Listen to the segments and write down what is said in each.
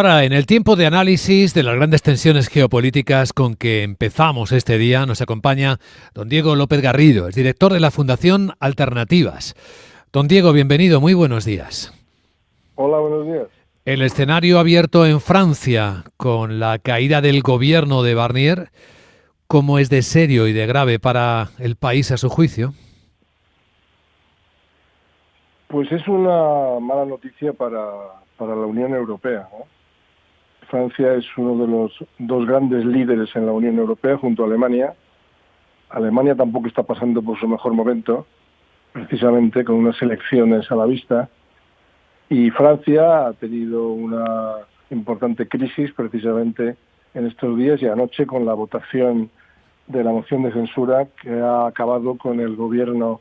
Ahora, en el tiempo de análisis de las grandes tensiones geopolíticas con que empezamos este día, nos acompaña don Diego López Garrido, es director de la Fundación Alternativas. Don Diego, bienvenido, muy buenos días. Hola, buenos días. El escenario abierto en Francia con la caída del gobierno de Barnier, ¿cómo es de serio y de grave para el país a su juicio? Pues es una mala noticia para la Unión Europea, ¿no? Francia es uno de los dos grandes líderes en la Unión Europea junto a Alemania. Alemania tampoco está pasando por su mejor momento, precisamente con unas elecciones a la vista. Y Francia ha tenido una importante crisis precisamente en estos días y anoche con la votación de la moción de censura que ha acabado con el gobierno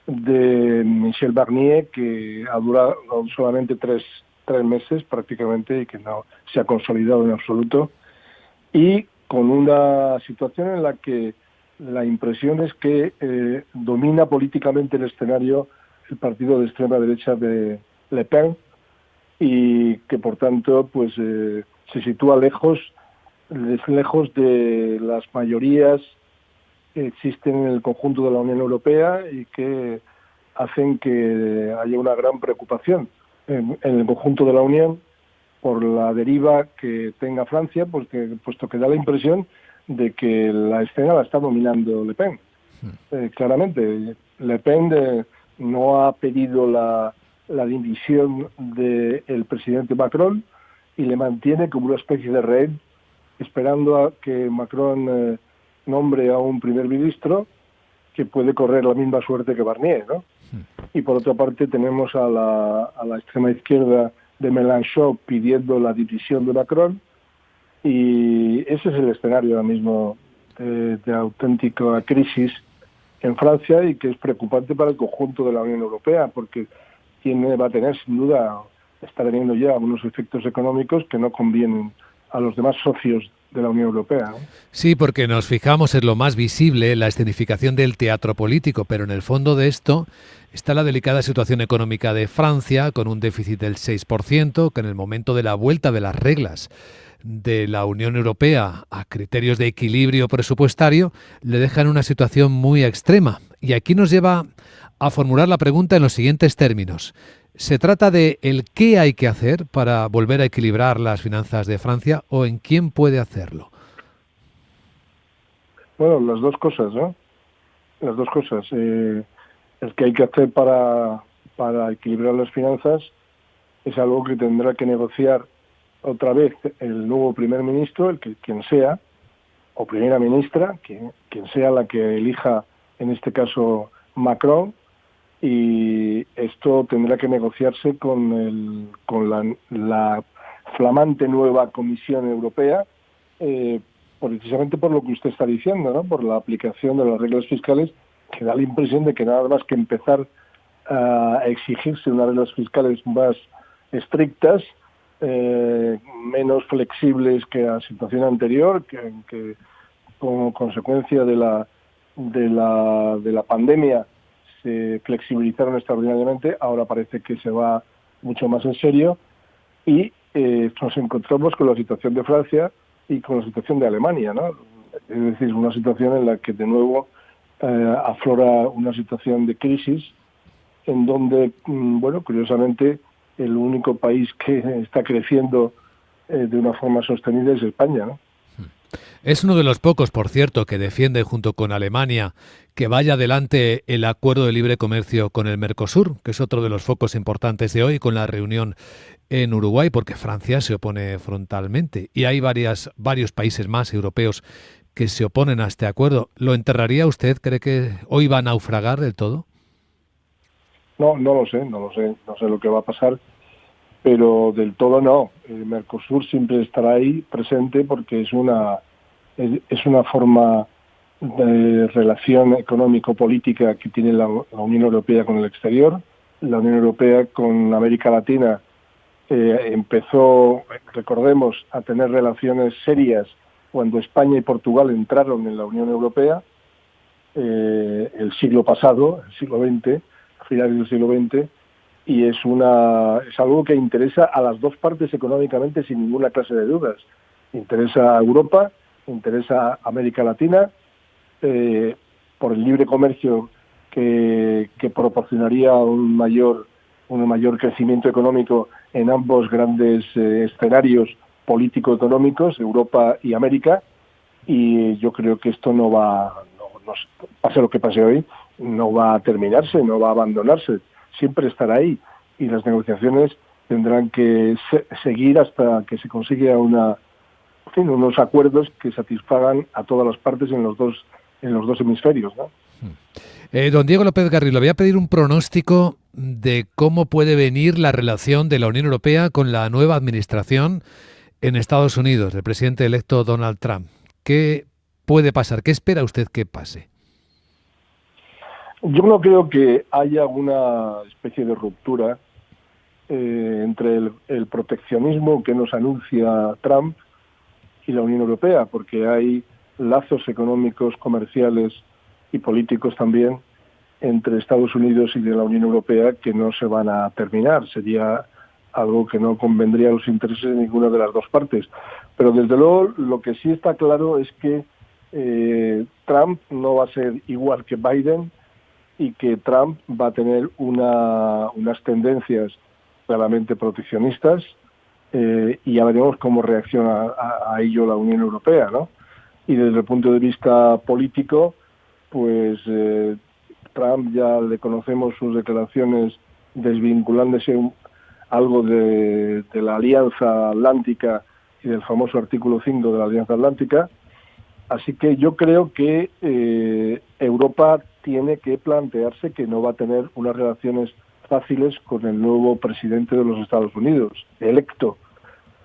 de Michel Barnier, que ha durado solamente tres meses prácticamente y que no se ha consolidado en absoluto, y con una situación en la que la impresión es que domina políticamente el escenario el partido de extrema derecha de Le Pen y que por tanto pues se sitúa lejos de las mayorías que existen en el conjunto de la Unión Europea y que hacen que haya una gran preocupación en el conjunto de la Unión por la deriva que tenga Francia, puesto que da la impresión de que la escena la está dominando Le Pen. Claramente, Le Pen no ha pedido la dimisión del presidente Macron y le mantiene como una especie de rehén, esperando a que Macron nombre a un primer ministro que puede correr la misma suerte que Barnier, ¿no? Y por otra parte tenemos a la extrema izquierda de Mélenchon pidiendo la dimisión de Macron y ese es el escenario ahora mismo de auténtica crisis en Francia y que es preocupante para el conjunto de la Unión Europea porque va a tener sin duda, está teniendo ya algunos efectos económicos que no convienen a los demás socios de la Unión Europea, ¿no? Sí, porque nos fijamos en lo más visible, la escenificación del teatro político, pero en el fondo de esto está la delicada situación económica de Francia, con un déficit del 6%, que en el momento de la vuelta de las reglas de la Unión Europea a criterios de equilibrio presupuestario, le deja en una situación muy extrema. Y aquí nos lleva a formular la pregunta en los siguientes términos. ¿Se trata de el qué hay que hacer para volver a equilibrar las finanzas de Francia o en quién puede hacerlo? Bueno, las dos cosas, ¿no? Las dos cosas. El que hay que hacer para equilibrar las finanzas es algo que tendrá que negociar otra vez el nuevo primer ministro, quien sea, o primera ministra, quien sea la que elija, en este caso Macron, y esto tendrá que negociarse con la flamante nueva Comisión Europea, precisamente por lo que usted está diciendo, ¿no? Por la aplicación de las reglas fiscales, que da la impresión de que nada más que empezar a exigirse unas reglas fiscales más estrictas, menos flexibles que la situación anterior, que como consecuencia de la pandemia se flexibilizaron extraordinariamente, ahora parece que se va mucho más en serio y nos encontramos con la situación de Francia y con la situación de Alemania, ¿no? Es decir, una situación en la que de nuevo aflora una situación de crisis en donde, bueno, curiosamente, el único país que está creciendo de una forma sostenida es España, ¿no? Es uno de los pocos, por cierto, que defiende junto con Alemania que vaya adelante el acuerdo de libre comercio con el Mercosur, que es otro de los focos importantes de hoy con la reunión en Uruguay, porque Francia se opone frontalmente y hay varios países más europeos que se oponen a este acuerdo. ¿Lo enterraría usted? ¿Cree que hoy va a naufragar del todo? No, no sé lo que va a pasar, pero del todo no. El Mercosur siempre estará ahí presente porque es una forma de relación económico-política que tiene la Unión Europea con el exterior. La Unión Europea con América Latina empezó, recordemos, a tener relaciones serias cuando España y Portugal entraron en la Unión Europea el siglo pasado, el siglo XX, a finales del siglo XX, y es algo que interesa a las dos partes económicamente sin ninguna clase de dudas. Interesa a Europa, interesa a América Latina, por el libre comercio que proporcionaría un mayor crecimiento económico en ambos grandes escenarios político-económicos, Europa y América, y yo creo que esto pase lo que pase hoy, no va a terminarse, no va a abandonarse, siempre estará ahí, y las negociaciones tendrán que seguir hasta que se consiga unos acuerdos que satisfagan a todas las partes en los dos hemisferios, ¿no? Don Diego López Garrido, voy a pedir un pronóstico de cómo puede venir la relación de la Unión Europea con la nueva administración en Estados Unidos, del presidente electo Donald Trump. ¿Qué puede pasar? ¿Qué espera usted que pase? Yo no creo que haya una especie de ruptura entre el proteccionismo que nos anuncia Trump y la Unión Europea, porque hay lazos económicos, comerciales y políticos también entre Estados Unidos y de la Unión Europea que no se van a terminar. Sería algo que no convendría a los intereses de ninguna de las dos partes. Pero desde luego lo que sí está claro es que Trump no va a ser igual que Biden y que Trump va a tener unas tendencias claramente proteccionistas, y ya veremos cómo reacciona a ello la Unión Europea, ¿no? Y desde el punto de vista político, pues Trump ya le conocemos sus declaraciones desvinculándose algo de la Alianza Atlántica y del famoso artículo 5 de la Alianza Atlántica. Así que yo creo que Europa tiene que plantearse que no va a tener unas relaciones fáciles con el nuevo presidente de los Estados Unidos, electo,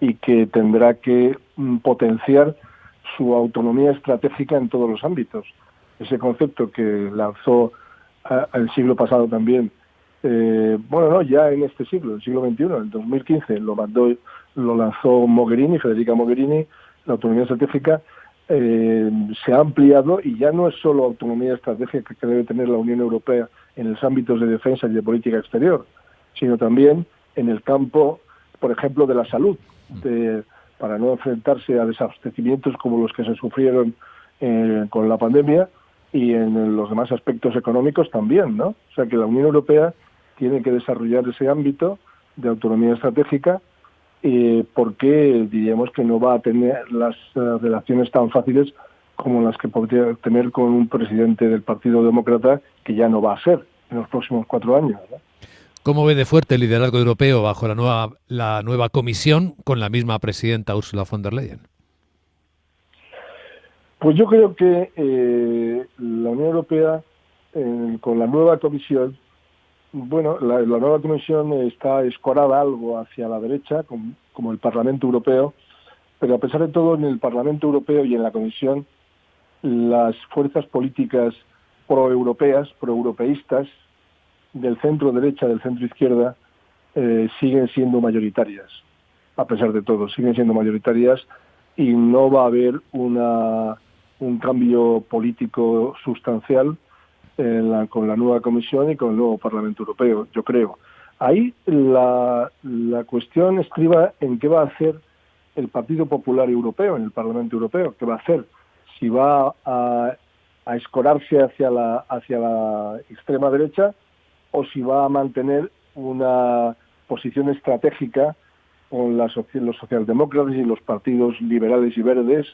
y que tendrá que potenciar su autonomía estratégica en todos los ámbitos. Ese concepto que lanzó el siglo pasado también, ya en este siglo, el siglo XXI, en 2015, lo lanzó Federica Mogherini, la autonomía estratégica, se ha ampliado y ya no es solo autonomía estratégica que debe tener la Unión Europea en los ámbitos de defensa y de política exterior, sino también en el campo, por ejemplo, de la salud, para no enfrentarse a desabastecimientos como los que se sufrieron con la pandemia, y en los demás aspectos económicos también, ¿no? O sea que la Unión Europea tiene que desarrollar ese ámbito de autonomía estratégica, porque diríamos que no va a tener las relaciones tan fáciles como las que podría tener con un presidente del Partido Demócrata, que ya no va a ser en los próximos 4 años, ¿no? ¿Cómo ve de fuerte el liderazgo europeo bajo la nueva comisión con la misma presidenta Ursula von der Leyen? Pues yo creo que la Unión Europea, con la nueva comisión, la nueva comisión está escorada algo hacia la derecha, como el Parlamento Europeo, pero a pesar de todo, en el Parlamento Europeo y en la comisión, las fuerzas políticas proeuropeístas, del centro derecha, del centro izquierda, siguen siendo mayoritarias, a pesar de todo, siguen siendo mayoritarias, y no va a haber un cambio político sustancial con la nueva Comisión y con el nuevo Parlamento Europeo, yo creo. Ahí la cuestión estriba en qué va a hacer el Partido Popular Europeo en el Parlamento Europeo, qué va a hacer, si va a escorarse hacia la extrema derecha o si va a mantener una posición estratégica con los socialdemócratas y los partidos liberales y verdes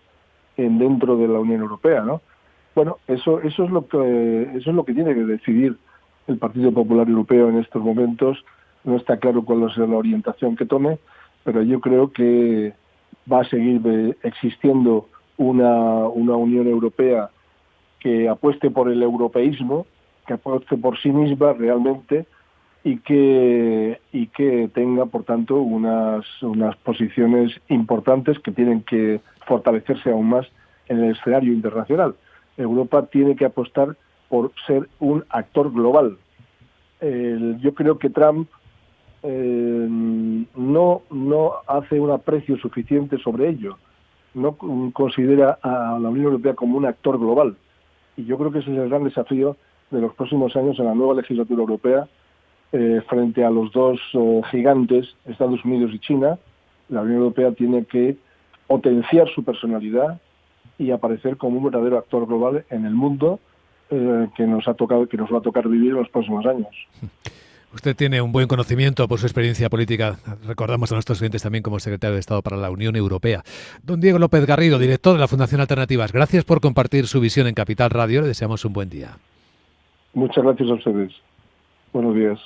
dentro de la Unión Europea, ¿no? Bueno, eso es lo que tiene que decidir el Partido Popular Europeo en estos momentos. No está claro cuál es la orientación que tome, pero yo creo que va a seguir existiendo una Unión Europea que apueste por el europeísmo, que apueste por sí misma realmente, y que tenga, por tanto, unas posiciones importantes que tienen que fortalecerse aún más en el escenario internacional. Europa tiene que apostar por ser un actor global. Yo creo que Trump no hace un aprecio suficiente sobre ello, no considera a la Unión Europea como un actor global. Y yo creo que ese es el gran desafío de los próximos años en la nueva legislatura europea, frente a los dos gigantes, Estados Unidos y China. La Unión Europea tiene que potenciar su personalidad y aparecer como un verdadero actor global en el mundo que nos va a tocar vivir en los próximos años. Usted tiene un buen conocimiento por su experiencia política. Recordamos a nuestros oyentes también como secretario de Estado para la Unión Europea. Don Diego López Garrido, director de la Fundación Alternativas, gracias por compartir su visión en Capital Radio. Le deseamos un buen día. Muchas gracias a ustedes. Buenos días.